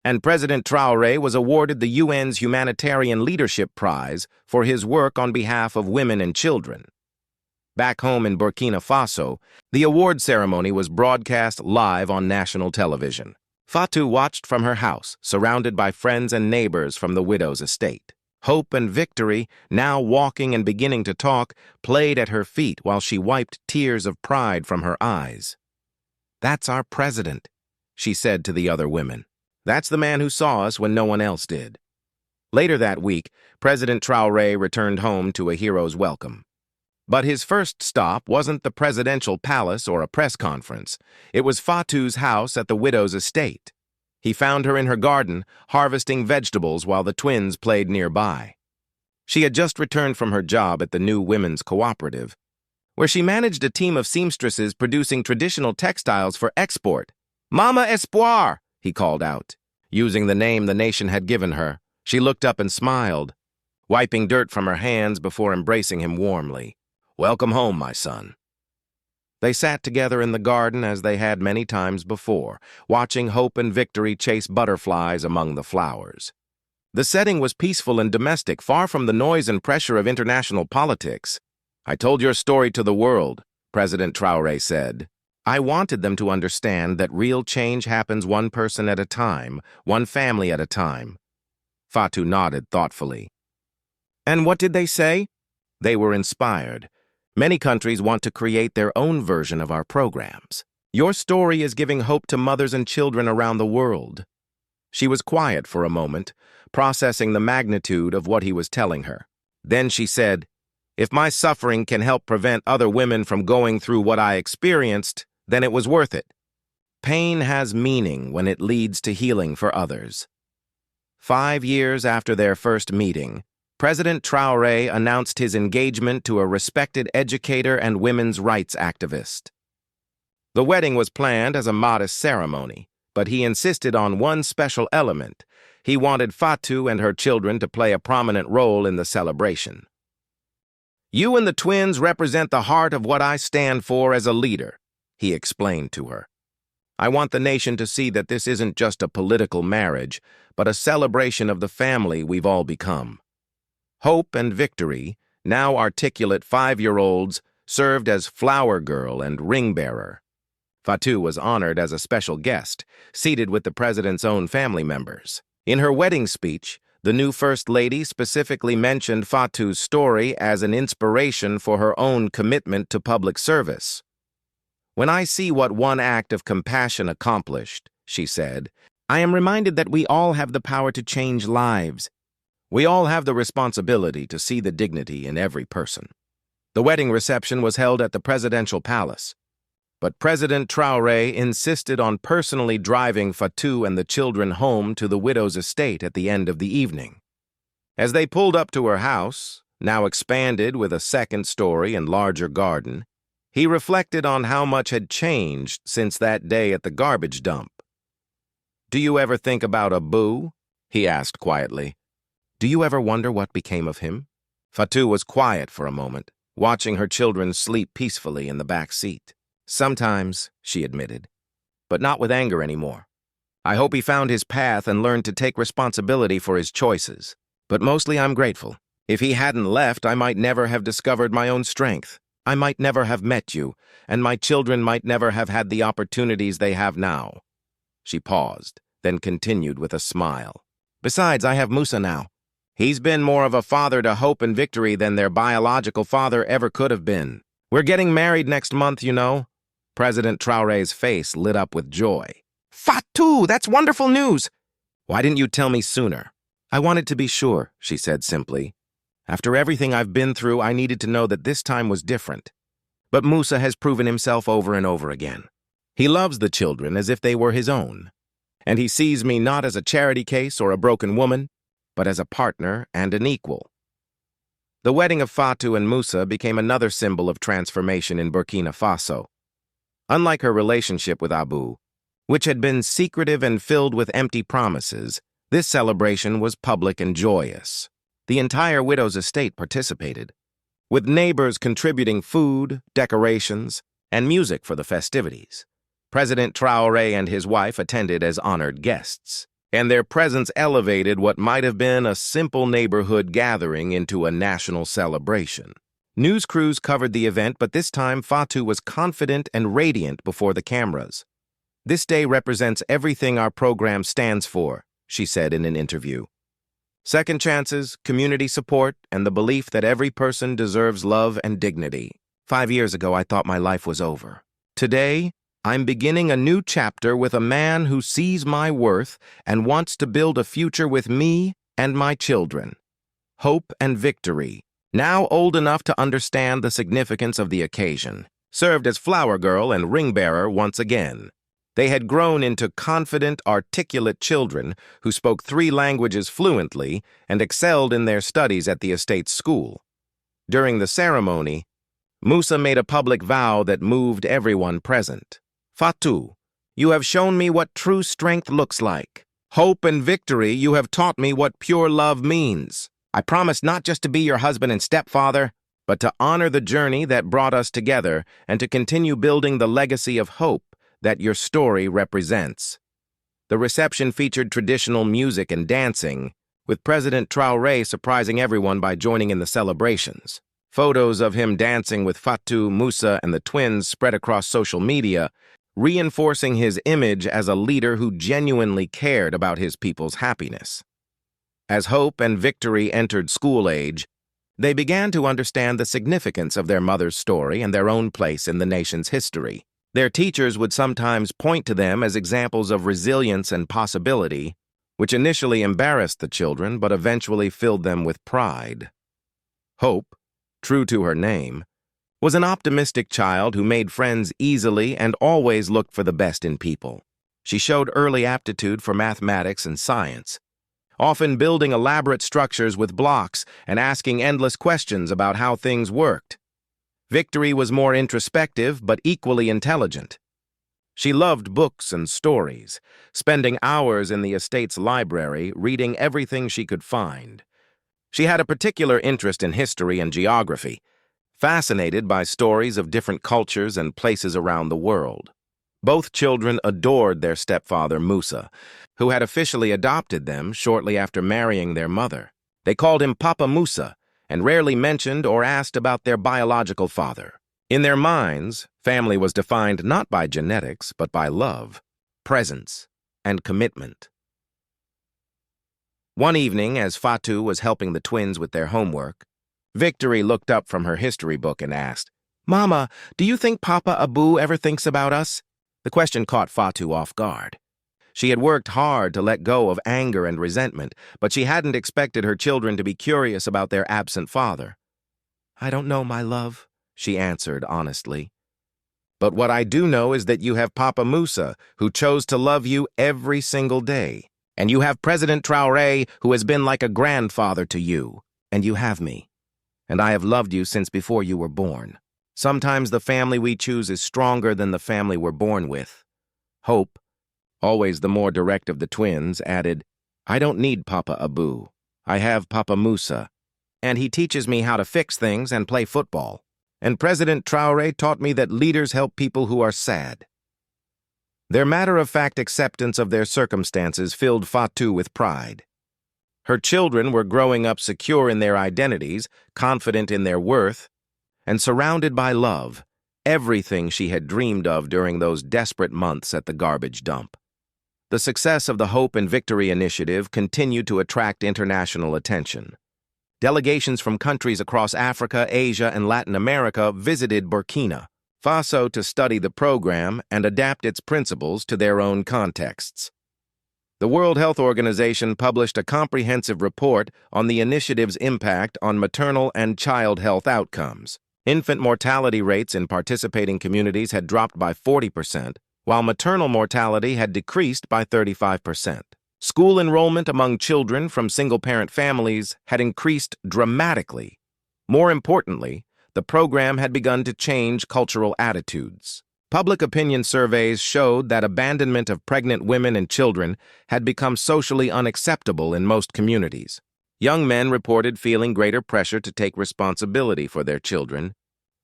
and President Traoré was awarded the UN's Humanitarian Leadership Prize for his work on behalf of women and children. Back home in Burkina Faso, the award ceremony was broadcast live on national television. Fatou watched from her house, surrounded by friends and neighbors from the widow's estate. Hope and Victory, now walking and beginning to talk, played at her feet while she wiped tears of pride from her eyes. "That's our president," she said to the other women. "That's the man who saw us when no one else did." Later that week, President Traoré returned home to a hero's welcome. But his first stop wasn't the presidential palace or a press conference. It was Fatou's house at the widow's estate. He found her in her garden, harvesting vegetables while the twins played nearby. She had just returned from her job at the new women's cooperative, where she managed a team of seamstresses producing traditional textiles for export. "Mama Espoir," he called out. Using the name the nation had given her, she looked up and smiled, wiping dirt from her hands before embracing him warmly. "Welcome home, my son." They sat together in the garden as they had many times before, watching Hope and Victory chase butterflies among the flowers. The setting was peaceful and domestic, far from the noise and pressure of international politics. "I told your story to the world," President Traoré said. "I wanted them to understand that real change happens one person at a time, one family at a time." Fatou nodded thoughtfully. "And what did they say?" "They were inspired. Many countries want to create their own version of our programs. Your story is giving hope to mothers and children around the world." She was quiet for a moment, processing the magnitude of what he was telling her. Then she said, "If my suffering can help prevent other women from going through what I experienced, then it was worth it." Pain has meaning when it leads to healing for others. 5 years after their first meeting, President Traoré announced his engagement to a respected educator and women's rights activist. The wedding was planned as a modest ceremony, but he insisted on one special element. He wanted Fatou and her children to play a prominent role in the celebration. "You and the twins represent the heart of what I stand for as a leader," he explained to her. "I want the nation to see that this isn't just a political marriage, but a celebration of the family we've all become." Hope and Victory, now articulate 5-year-olds, served as flower girl and ring bearer. Fatou was honored as a special guest, seated with the president's own family members. In her wedding speech, the new First Lady specifically mentioned Fatou's story as an inspiration for her own commitment to public service. "When I see what one act of compassion accomplished," she said, "I am reminded that we all have the power to change lives. We all have the responsibility to see the dignity in every person." The wedding reception was held at the presidential palace, but President Traoré insisted on personally driving Fatou and the children home to the widow's estate at the end of the evening. As they pulled up to her house, now expanded with a second story and larger garden, he reflected on how much had changed since that day at the garbage dump. "Do you ever think about Abu?" he asked quietly. "Do you ever wonder what became of him?" Fatou was quiet for a moment, watching her children sleep peacefully in the back seat. "Sometimes," she admitted, "but not with anger anymore. I hope he found his path and learned to take responsibility for his choices. But mostly I'm grateful. If he hadn't left, I might never have discovered my own strength. I might never have met you, and my children might never have had the opportunities they have now." She paused, then continued with a smile. "Besides, I have Musa now. He's been more of a father to Hope and Victory than their biological father ever could have been. We're getting married next month, you know." President Traoré's face lit up with joy. "Fatou, that's wonderful news!" "Why didn't you tell me sooner?" "I wanted to be sure," she said simply. "After everything I've been through, I needed to know that this time was different. But Musa has proven himself over and over again. He loves the children as if they were his own. And he sees me not as a charity case or a broken woman, but as a partner and an equal." The wedding of Fatou and Musa became another symbol of transformation in Burkina Faso. Unlike her relationship with Abu, which had been secretive and filled with empty promises, this celebration was public and joyous. The entire widow's estate participated, with neighbors contributing food, decorations, and music for the festivities. President Traoré and his wife attended as honored guests, and their presence elevated what might have been a simple neighborhood gathering into a national celebration. News crews covered the event, but this time Fatou was confident and radiant before the cameras. "This day represents everything our program stands for," she said in an interview. "Second chances, community support, and the belief that every person deserves love and dignity. 5 years ago, I thought my life was over. Today, I'm beginning a new chapter with a man who sees my worth and wants to build a future with me and my children. Hope and Victory, now old enough to understand the significance of the occasion, served as flower girl and ring bearer once again. They had grown into confident, articulate children who spoke 3 languages fluently and excelled in their studies at the estate's school. During the ceremony, Musa made a public vow that moved everyone present. Fatou, you have shown me what true strength looks like. Hope and victory, you have taught me what pure love means. I promise not just to be your husband and stepfather, but to honor the journey that brought us together and to continue building the legacy of hope that your story represents. The reception featured traditional music and dancing, with President Traoré surprising everyone by joining in the celebrations. Photos of him dancing with Fatou, Musa, and the twins spread across social media, reinforcing his image as a leader who genuinely cared about his people's happiness. As hope and victory entered school age, they began to understand the significance of their mother's story and their own place in the nation's history. Their teachers would sometimes point to them as examples of resilience and possibility, which initially embarrassed the children but eventually filled them with pride. Hope, true to her name, was an optimistic child who made friends easily and always looked for the best in people. She showed early aptitude for mathematics and science, often building elaborate structures with blocks and asking endless questions about how things worked. Victory was more introspective but equally intelligent. She loved books and stories, spending hours in the estate's library reading everything she could find. She had a particular interest in history and geography, fascinated by stories of different cultures and places around the world. Both children adored their stepfather, Musa, who had officially adopted them shortly after marrying their mother. They called him Papa Musa and rarely mentioned or asked about their biological father. In their minds, family was defined not by genetics, but by love, presence, and commitment. One evening, as Fatou was helping the twins with their homework, Victory looked up from her history book and asked, "Mama, do you think Papa Abu ever thinks about us?" The question caught Fatou off guard. She had worked hard to let go of anger and resentment, but she hadn't expected her children to be curious about their absent father. "I don't know, my love," she answered honestly. "But what I do know is that you have Papa Musa, who chose to love you every single day. And you have President Traoré, who has been like a grandfather to you. And you have me. And I have loved you since before you were born. Sometimes the family we choose is stronger than the family we're born with." Hope, always the more direct of the twins, added, "I don't need Papa Abu. I have Papa Musa. And he teaches me how to fix things and play football. And President Traoré taught me that leaders help people who are sad." Their matter-of-fact acceptance of their circumstances filled Fatou with pride. Her children were growing up secure in their identities, confident in their worth, and surrounded by love, everything she had dreamed of during those desperate months at the garbage dump. The success of the Hope and Victory initiative continued to attract international attention. Delegations from countries across Africa, Asia, and Latin America visited Burkina Faso to study the program and adapt its principles to their own contexts. The World Health Organization published a comprehensive report on the initiative's impact on maternal and child health outcomes. Infant mortality rates in participating communities had dropped by 40%, while maternal mortality had decreased by 35%. School enrollment among children from single-parent families had increased dramatically. More importantly, the program had begun to change cultural attitudes. Public opinion surveys showed that abandonment of pregnant women and children had become socially unacceptable in most communities. Young men reported feeling greater pressure to take responsibility for their children,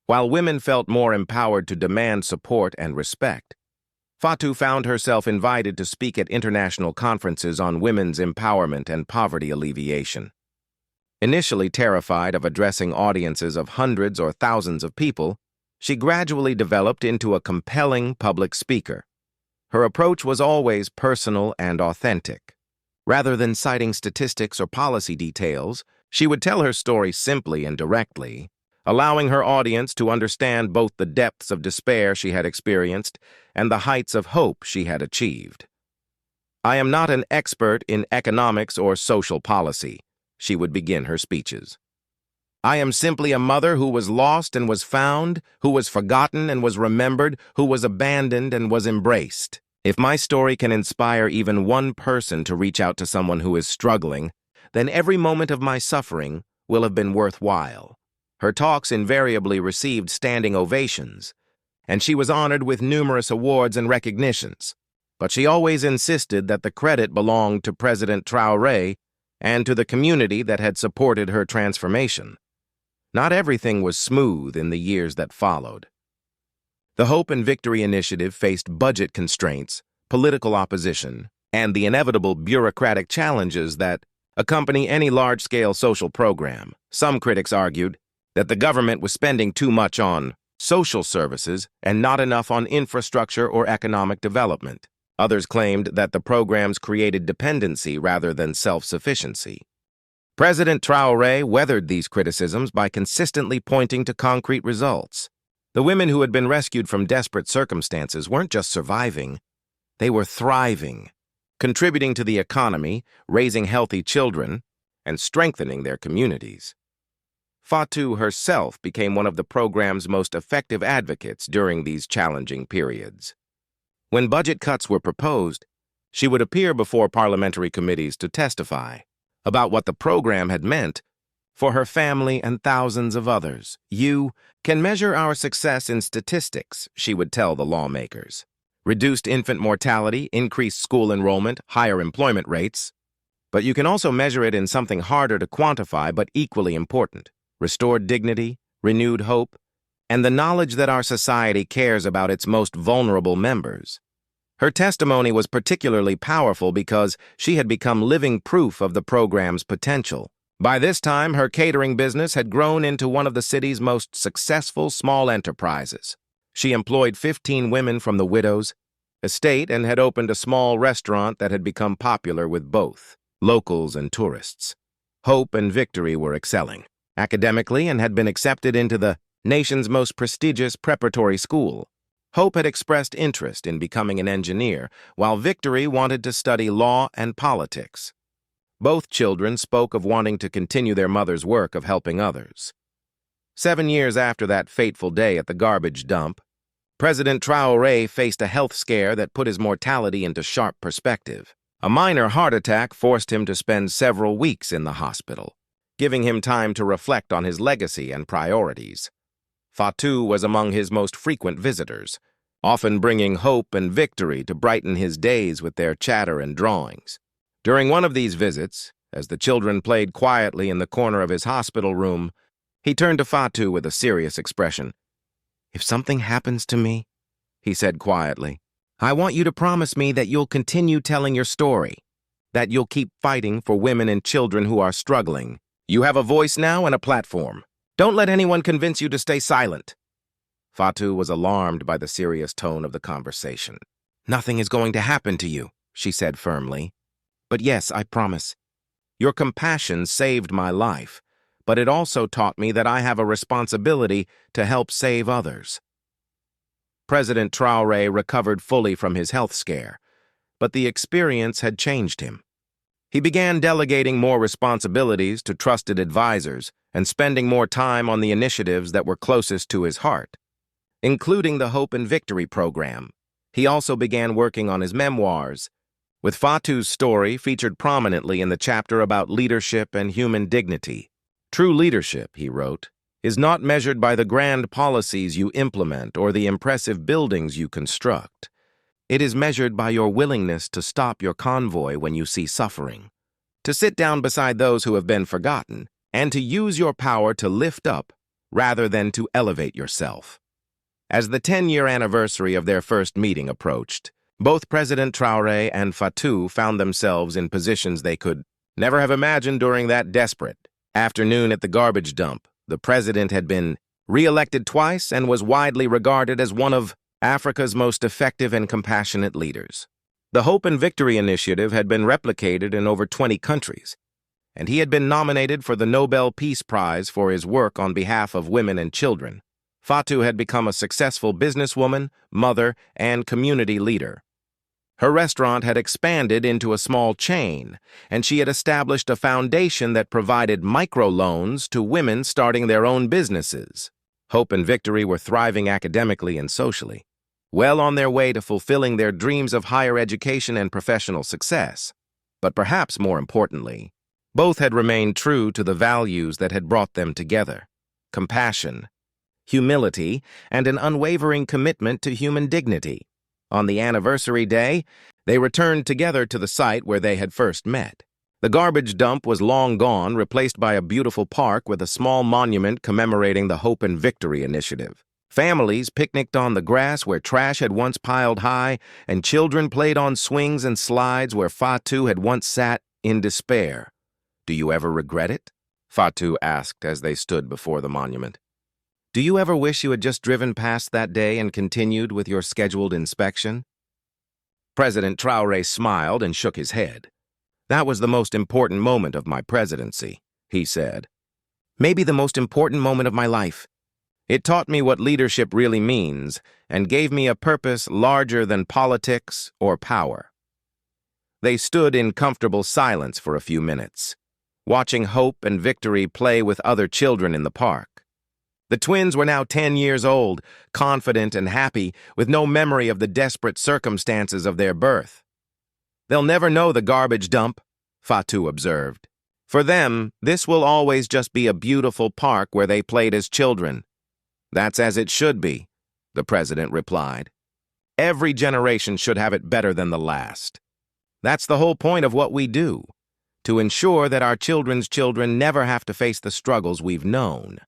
while women felt more empowered to demand support and respect. Fatou found herself invited to speak at international conferences on women's empowerment and poverty alleviation. Initially terrified of addressing audiences of hundreds or thousands of people, she gradually developed into a compelling public speaker. Her approach was always personal and authentic. Rather than citing statistics or policy details, she would tell her story simply and directly, allowing her audience to understand both the depths of despair she had experienced and the heights of hope she had achieved. "I am not an expert in economics or social policy," she would begin her speeches. "I am simply a mother who was lost and was found, who was forgotten and was remembered, who was abandoned and was embraced. If my story can inspire even one person to reach out to someone who is struggling, then every moment of my suffering will have been worthwhile." Her talks invariably received standing ovations, and she was honored with numerous awards and recognitions. But she always insisted that the credit belonged to President Traoré and to the community that had supported her transformation. Not everything was smooth in the years that followed. The Hope and Victory Initiative faced budget constraints, political opposition, and the inevitable bureaucratic challenges that accompany any large-scale social program. Some critics argued that the government was spending too much on social services and not enough on infrastructure or economic development. Others claimed that the programs created dependency rather than self-sufficiency. President Traoré weathered these criticisms by consistently pointing to concrete results. The women who had been rescued from desperate circumstances weren't just surviving, they were thriving, contributing to the economy, raising healthy children, and strengthening their communities. Fatou herself became one of the program's most effective advocates during these challenging periods. When budget cuts were proposed, she would appear before parliamentary committees to testify about what the program had meant for her family and thousands of others. "You can measure our success in statistics," she would tell the lawmakers. "Reduced infant mortality, increased school enrollment, higher employment rates. But you can also measure it in something harder to quantify but equally important: restored dignity, renewed hope, and the knowledge that our society cares about its most vulnerable members." Her testimony was particularly powerful because she had become living proof of the program's potential. By this time, her catering business had grown into one of the city's most successful small enterprises. She employed 15 women from the widow's estate and had opened a small restaurant that had become popular with both locals and tourists. Hope and Victory were excelling academically and had been accepted into the nation's most prestigious preparatory school. Hope had expressed interest in becoming an engineer, while Victory wanted to study law and politics. Both children spoke of wanting to continue their mother's work of helping others. 7 years after that fateful day at the garbage dump, President Traoré faced a health scare that put his mortality into sharp perspective. A minor heart attack forced him to spend several weeks in the hospital, giving him time to reflect on his legacy and priorities. Fatou was among his most frequent visitors, often bringing hope and victory to brighten his days with their chatter and drawings. During one of these visits, as the children played quietly in the corner of his hospital room, he turned to Fatou with a serious expression. "If something happens to me," he said quietly, "I want you to promise me that you'll continue telling your story, that you'll keep fighting for women and children who are struggling. You have a voice now and a platform. Don't let anyone convince you to stay silent." Fatou was alarmed by the serious tone of the conversation. "Nothing is going to happen to you," she said firmly. "But yes, I promise. Your compassion saved my life, but it also taught me that I have a responsibility to help save others." President Traoré recovered fully from his health scare, but the experience had changed him. He began delegating more responsibilities to trusted advisors and spending more time on the initiatives that were closest to his heart, including the Hope and Victory program. He also began working on his memoirs, with Fatou's story featured prominently in the chapter about leadership and human dignity. "True leadership," he wrote, "is not measured by the grand policies you implement or the impressive buildings you construct. It is measured by your willingness to stop your convoy when you see suffering, to sit down beside those who have been forgotten, and to use your power to lift up rather than to elevate yourself." As the 10-year anniversary of their first meeting approached, both President Traoré and Fatou found themselves in positions they could never have imagined during that desperate afternoon at the garbage dump. The president had been re-elected twice and was widely regarded as one of Africa's most effective and compassionate leaders. The Hope and Victory Initiative had been replicated in over 20 countries, and he had been nominated for the Nobel Peace Prize for his work on behalf of women and children. Fatou had become a successful businesswoman, mother, and community leader. Her restaurant had expanded into a small chain, and she had established a foundation that provided microloans to women starting their own businesses. Hope and Victory were thriving academically and socially, well on their way to fulfilling their dreams of higher education and professional success. But perhaps more importantly, both had remained true to the values that had brought them together. compassion, humility, and an unwavering commitment to human dignity. On the anniversary day, they returned together to the site where they had first met. The garbage dump was long gone, replaced by a beautiful park with a small monument commemorating the Hope and Victory initiative. Families picnicked on the grass where trash had once piled high, and children played on swings and slides where Fatou had once sat in despair. "Do you ever regret it?" Fatou asked as they stood before the monument. "Do you ever wish you had just driven past that day and continued with your scheduled inspection?" President Traoré smiled and shook his head. "That was the most important moment of my presidency," he said. "Maybe the most important moment of my life. It taught me what leadership really means and gave me a purpose larger than politics or power." They stood in comfortable silence for a few minutes, watching Hope and Victory play with other children in the park. The twins were now 10 years old, confident and happy, with no memory of the desperate circumstances of their birth. "They'll never know the garbage dump," Fatou observed. "For them, this will always just be a beautiful park where they played as children." "That's as it should be," the president replied. "Every generation should have it better than the last. That's the whole point of what we do, to ensure that our children's children never have to face the struggles we've known."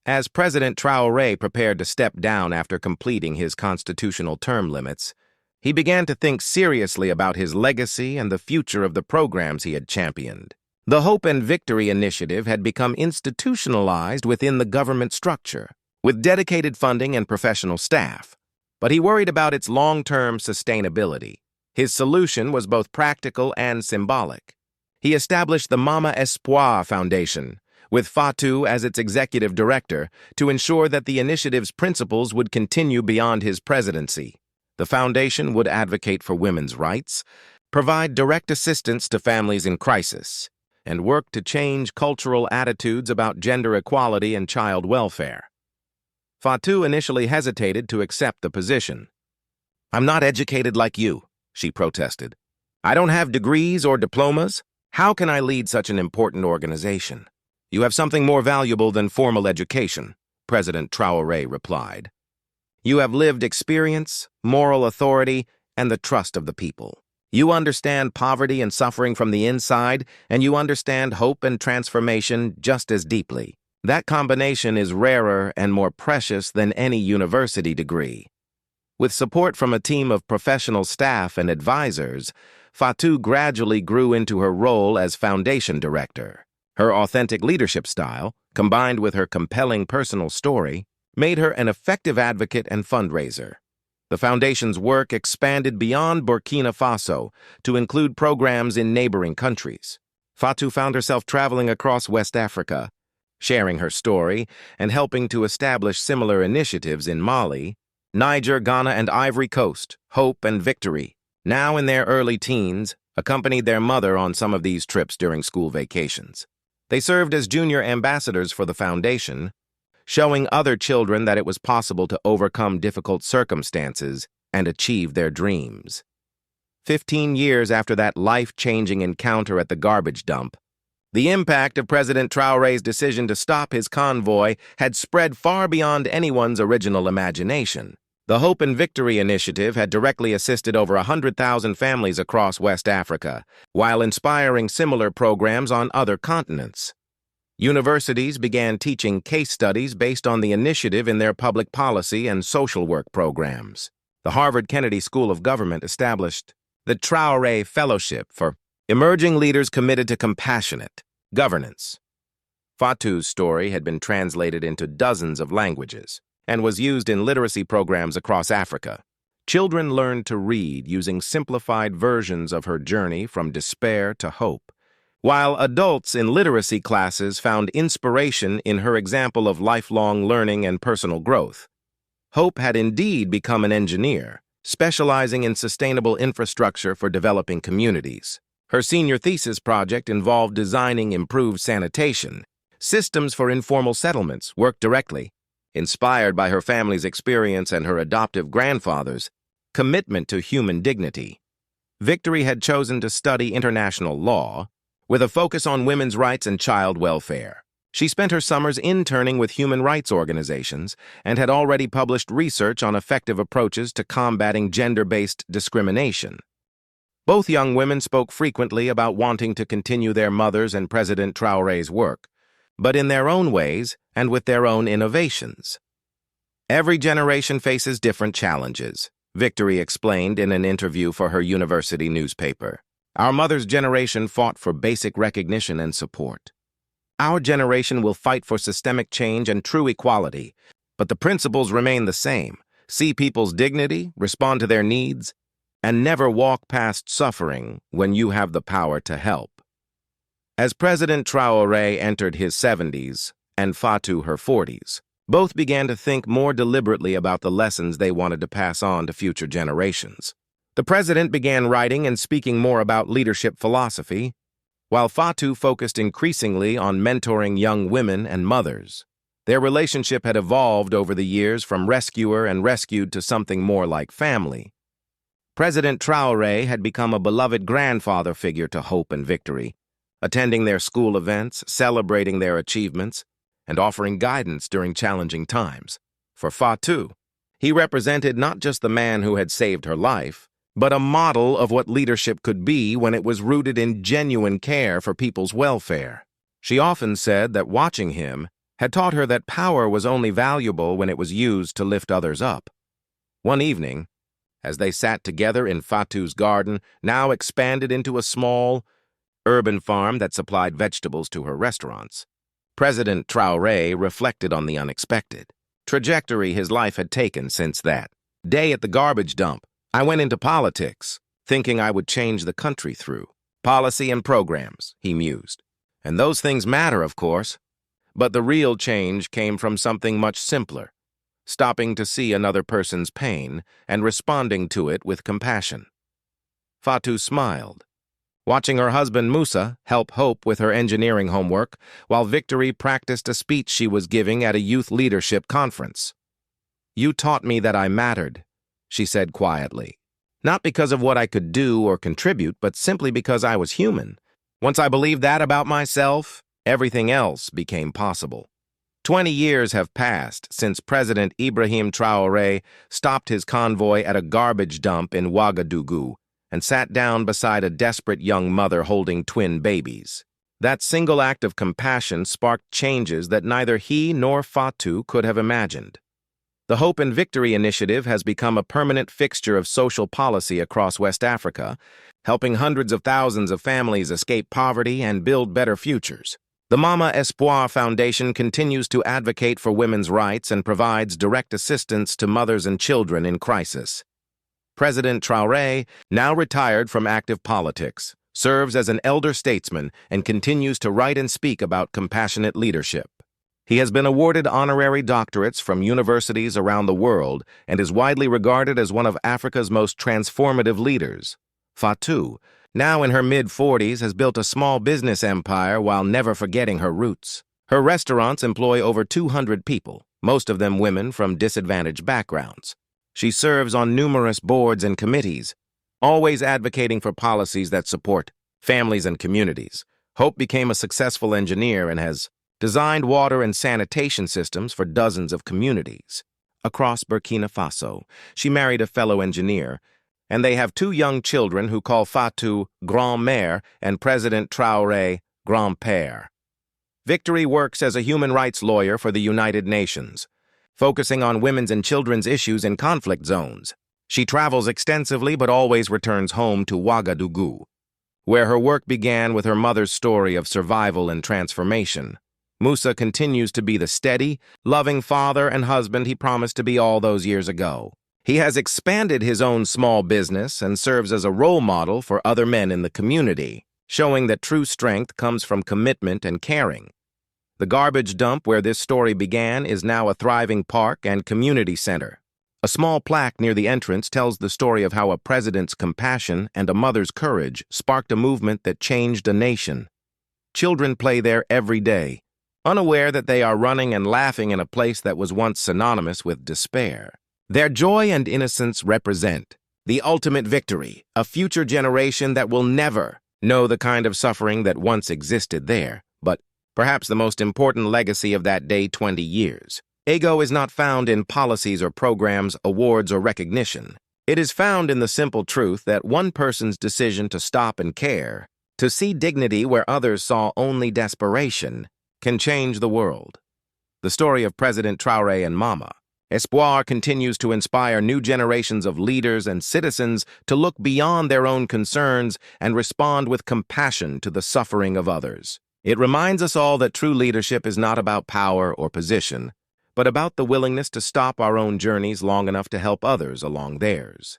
As President Traoré prepared to step down after completing his constitutional term limits, he began to think seriously about his legacy and the future of the programs he had championed. The Hope and Victory initiative had become institutionalized within the government structure, with dedicated funding and professional staff, but he worried about its long-term sustainability. His solution was both practical and symbolic. He established the Mama Espoir Foundation, with Fatou as its executive director, to ensure that the initiative's principles would continue beyond his presidency. The foundation would advocate for women's rights, provide direct assistance to families in crisis, and work to change cultural attitudes about gender equality and child welfare. Fatou initially hesitated to accept the position. "I'm not educated like you," she protested. "I don't have degrees or diplomas. How can I lead such an important organization?" "You have something more valuable than formal education," President Traoré replied. "You have lived experience, moral authority, and the trust of the people. You understand poverty and suffering from the inside, and you understand hope and transformation just as deeply. That combination is rarer and more precious than any university degree." With support from a team of professional staff and advisors, Fatou gradually grew into her role as foundation director. Her authentic leadership style, combined with her compelling personal story, made her an effective advocate and fundraiser. The foundation's work expanded beyond Burkina Faso to include programs in neighboring countries. Fatou found herself traveling across West Africa, sharing her story and helping to establish similar initiatives in Mali, Niger, Ghana, and Ivory Coast. Hope and Victory, now in their early teens, accompanied their mother on some of these trips during school vacations. They served as junior ambassadors for the foundation, showing other children that it was possible to overcome difficult circumstances and achieve their dreams. 15 years after that life-changing encounter at the garbage dump, the impact of President Traoré's decision to stop his convoy had spread far beyond anyone's original imagination. The Hope and Victory initiative had directly assisted over 100,000 families across West Africa, while inspiring similar programs on other continents. Universities began teaching case studies based on the initiative in their public policy and social work programs. The Harvard Kennedy School of Government established the Traoré Fellowship for emerging leaders committed to compassionate governance. Fatou's story had been translated into dozens of languages and was used in literacy programs across Africa. Children learned to read using simplified versions of her journey from despair to hope, while adults in literacy classes found inspiration in her example of lifelong learning and personal growth. Hope had indeed become an engineer, specializing in sustainable infrastructure for developing communities. Her senior thesis project involved designing improved sanitation, systems for informal settlements worked directly, inspired by her family's experience and her adoptive grandfather's commitment to human dignity. Victory had chosen to study international law, with a focus on women's rights and child welfare. She spent her summers interning with human rights organizations and had already published research on effective approaches to combating gender-based discrimination. Both young women spoke frequently about wanting to continue their mother's and President Traoré's work, but in their own ways and with their own innovations. Every generation faces different challenges, Victory explained in an interview for her university newspaper. Our mother's generation fought for basic recognition and support. Our generation will fight for systemic change and true equality, but the principles remain the same. See people's dignity, respond to their needs, and never walk past suffering when you have the power to help. As President Traoré entered his 70s and Fatou her 40s, both began to think more deliberately about the lessons they wanted to pass on to future generations. The president began writing and speaking more about leadership philosophy, while Fatou focused increasingly on mentoring young women and mothers. Their relationship had evolved over the years from rescuer and rescued to something more like family. President Traoré had become a beloved grandfather figure to Hope and Victory, attending their school events, celebrating their achievements, and offering guidance during challenging times. For Fatou, he represented not just the man who had saved her life, but a model of what leadership could be when it was rooted in genuine care for people's welfare. She often said that watching him had taught her that power was only valuable when it was used to lift others up. One evening, as they sat together in Fatou's garden, now expanded into a small, urban farm that supplied vegetables to her restaurants, President Traoré reflected on the unexpected trajectory his life had taken since that day at the garbage dump. I went into politics, thinking I would change the country through policy and programs, he mused. And those things matter, of course. But the real change came from something much simpler, stopping to see another person's pain and responding to it with compassion. Fatou smiled, watching her husband Moussa help Hope with her engineering homework, while Victory practiced a speech she was giving at a youth leadership conference. "You taught me that I mattered," she said quietly. "Not because of what I could do or contribute, but simply because I was human. Once I believed that about myself, everything else became possible." 20 years have passed since President Ibrahim Traoré stopped his convoy at a garbage dump in Ouagadougou and sat down beside a desperate young mother holding twin babies. That single act of compassion sparked changes that neither he nor Fatou could have imagined. The Hope and Victory initiative has become a permanent fixture of social policy across West Africa, helping hundreds of thousands of families escape poverty and build better futures. The Mama Espoir Foundation continues to advocate for women's rights and provides direct assistance to mothers and children in crisis. President Traoré, now retired from active politics, serves as an elder statesman and continues to write and speak about compassionate leadership. He has been awarded honorary doctorates from universities around the world and is widely regarded as one of Africa's most transformative leaders. Fatou, now in her mid-40s, has built a small business empire while never forgetting her roots. Her restaurants employ over 200 people, most of them women from disadvantaged backgrounds. She serves on numerous boards and committees, always advocating for policies that support families and communities. Hope became a successful engineer and has designed water and sanitation systems for dozens of communities. Across Burkina Faso, she married a fellow engineer, and they have 2 young children who call Fatou grand-mère and President Traoré grand-père. Victory works as a human rights lawyer for the United Nations, focusing on women's and children's issues in conflict zones. She travels extensively but always returns home to Ouagadougou, where her work began with her mother's story of survival and transformation. Moussa continues to be the steady, loving father and husband he promised to be all those years ago. He has expanded his own small business and serves as a role model for other men in the community, showing that true strength comes from commitment and caring. The garbage dump where this story began is now a thriving park and community center. A small plaque near the entrance tells the story of how a president's compassion and a mother's courage sparked a movement that changed a nation. Children play there every day, unaware that they are running and laughing in a place that was once synonymous with despair. Their joy and innocence represent the ultimate victory, a future generation that will never know the kind of suffering that once existed there, but perhaps the most important legacy of that day 20 years. Ego is not found in policies or programs, awards or recognition. It is found in the simple truth that one person's decision to stop and care, to see dignity where others saw only desperation, can change the world. The story of President Traoré and Mama Espoir continues to inspire new generations of leaders and citizens to look beyond their own concerns and respond with compassion to the suffering of others. It reminds us all that true leadership is not about power or position, but about the willingness to stop our own journeys long enough to help others along theirs.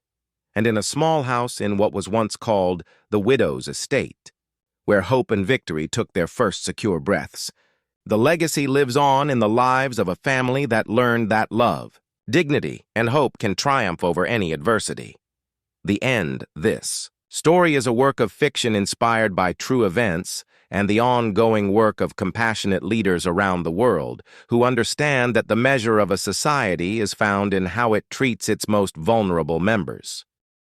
And in a small house in what was once called the widow's estate, where hope and victory took their first secure breaths, the legacy lives on in the lives of a family that learned that love, dignity, and hope can triumph over any adversity. The end, this story is a work of fiction inspired by true events and the ongoing work of compassionate leaders around the world who understand that the measure of a society is found in how it treats its most vulnerable members.